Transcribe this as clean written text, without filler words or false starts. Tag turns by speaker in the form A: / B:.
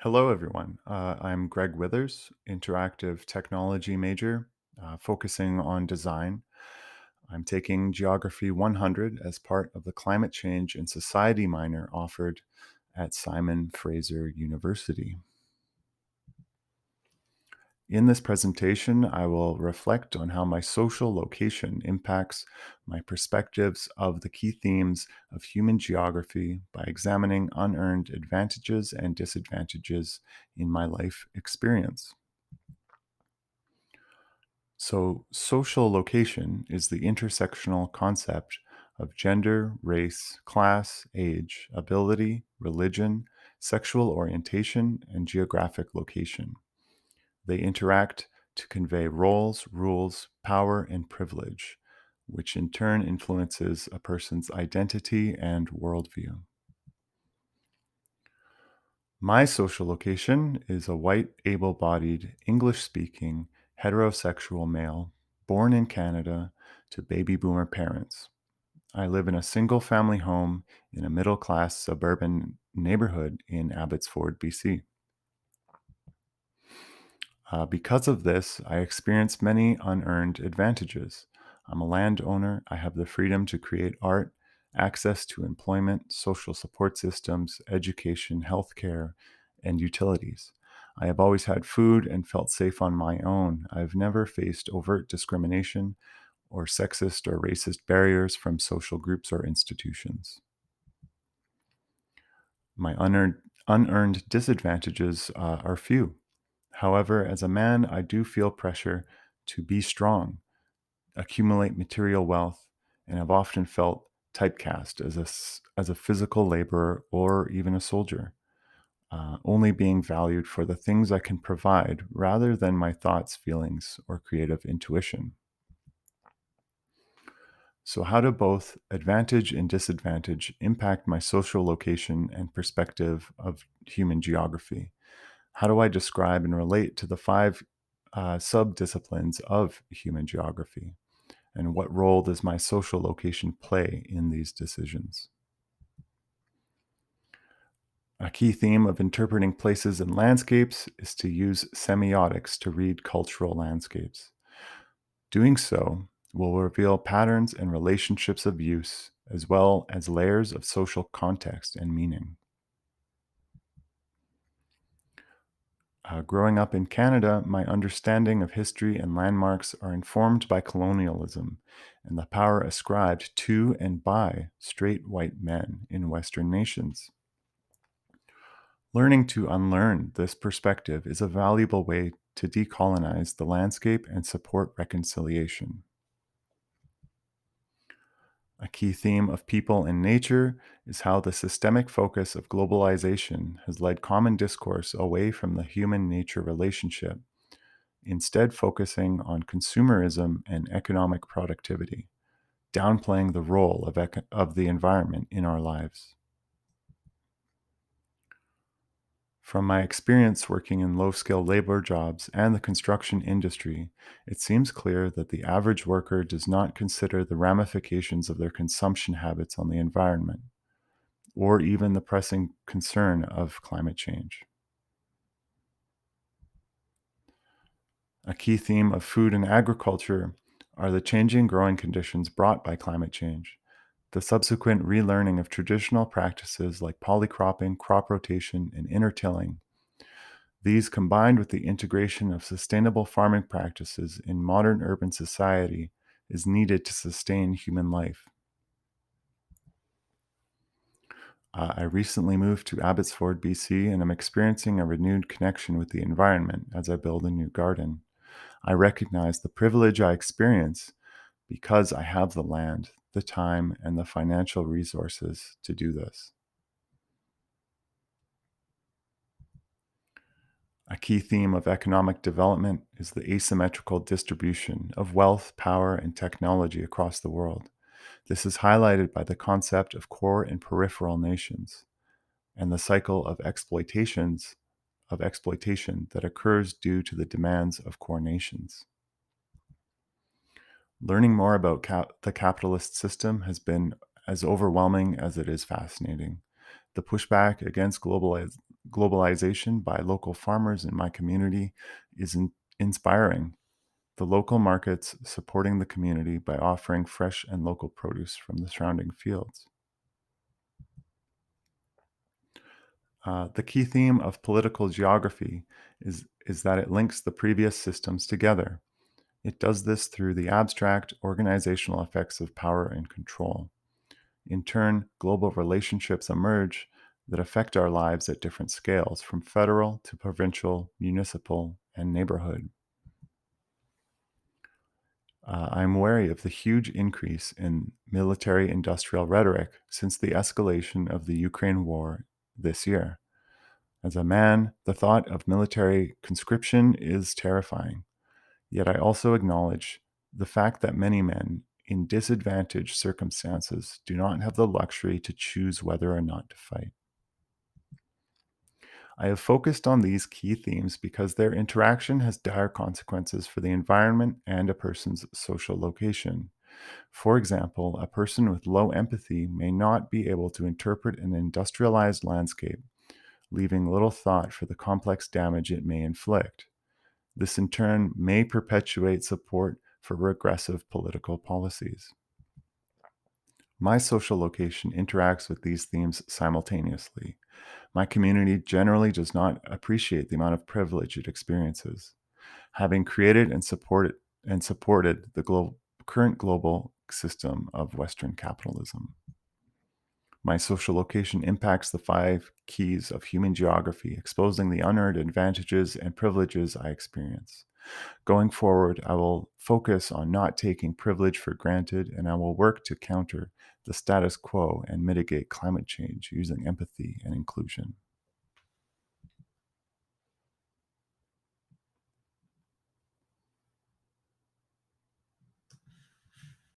A: Hello, everyone. I'm Greg Withers, interactive technology major, focusing on design. I'm taking Geography 100 as part of the Climate Change and Society minor offered at Simon Fraser University. In this presentation, I will reflect on how my social location impacts my perspectives of the key themes of human geography by examining unearned advantages and disadvantages in my life experience. So, social location is the intersectional concept of gender, race, class, age, ability, religion, sexual orientation, and geographic location. They interact to convey roles, rules, power, and privilege, which in turn influences a person's identity and worldview. My social location is a white, able bodied, English speaking, heterosexual male born in Canada to baby boomer parents. I live in a single family home in a middle class suburban neighborhood in Abbotsford, BC. Because of this, I experience many unearned advantages. I'm a landowner. I have the freedom to create art, access to employment, social support systems, education, healthcare, and utilities. I have always had food and felt safe on my own. I've never faced overt discrimination or sexist or racist barriers from social groups or institutions. My unearned disadvantages are few. However, as a man, I do feel pressure to be strong, accumulate material wealth, and have often felt typecast as a physical laborer or even a soldier, only being valued for the things I can provide rather than my thoughts, feelings, or creative intuition. So, how do both advantage and disadvantage impact my social location and perspective of human geography? How do I describe and relate to the five sub-disciplines of human geography? And what role does my social location play in these decisions? A key theme of interpreting places and landscapes is to use semiotics to read cultural landscapes. Doing so will reveal patterns and relationships of use, as well as layers of social context and meaning. Growing up in Canada, my understanding of history and landmarks are informed by colonialism and the power ascribed to and by straight white men in Western nations. Learning to unlearn this perspective is a valuable way to decolonize the landscape and support reconciliation. A key theme of people and nature is how the systemic focus of globalization has led common discourse away from the human nature relationship, instead, focusing on consumerism and economic productivity, downplaying the role of the environment in our lives. From my experience working in low skilled labor jobs and the construction industry, it seems clear that the average worker does not consider the ramifications of their consumption habits on the environment, or even the pressing concern of climate change. A key theme of food and agriculture are the changing growing conditions brought by climate change, the subsequent relearning of traditional practices like polycropping, crop rotation, and intertilling. These, combined with the integration of sustainable farming practices in modern urban society, is needed to sustain human life. I recently moved to Abbotsford, BC, and I'm experiencing a renewed connection with the environment as I build a new garden. I recognize the privilege I experience because I have the land, the time, and the financial resources to do this. A key theme of economic development is the asymmetrical distribution of wealth, power, and technology across the world. This is highlighted by the concept of core and peripheral nations and the cycle of exploitation that occurs due to the demands of core nations. Learning more about the capitalist system has been as overwhelming as it is fascinating. The pushback against globalization by local farmers in my community is inspiring. The local markets supporting the community by offering fresh and local produce from the surrounding fields. The key theme of political geography is that it links the previous systems together. It does this through the abstract organizational effects of power and control. In turn, global relationships emerge that affect our lives at different scales, from federal to provincial, municipal, and neighborhood. I'm wary of the huge increase in military industrial rhetoric since the escalation of the Ukraine war this year. As a man, the thought of military conscription is terrifying. Yet I also acknowledge the fact that many men in disadvantaged circumstances do not have the luxury to choose whether or not to fight. I have focused on these key themes because their interaction has dire consequences for the environment and a person's social location. For example, a person with low empathy may not be able to interpret an industrialized landscape, leaving little thought for the complex damage it may inflict. This in turn may perpetuate support for regressive political policies. My social location interacts with these themes simultaneously. My community generally does not appreciate the amount of privilege it experiences. Having created and supported the current global system of Western capitalism. My social location impacts the 5 keys of human geography, exposing the unearned advantages and privileges I experience. Going forward, I will focus on not taking privilege for granted, and I will work to counter the status quo and mitigate climate change using empathy and inclusion.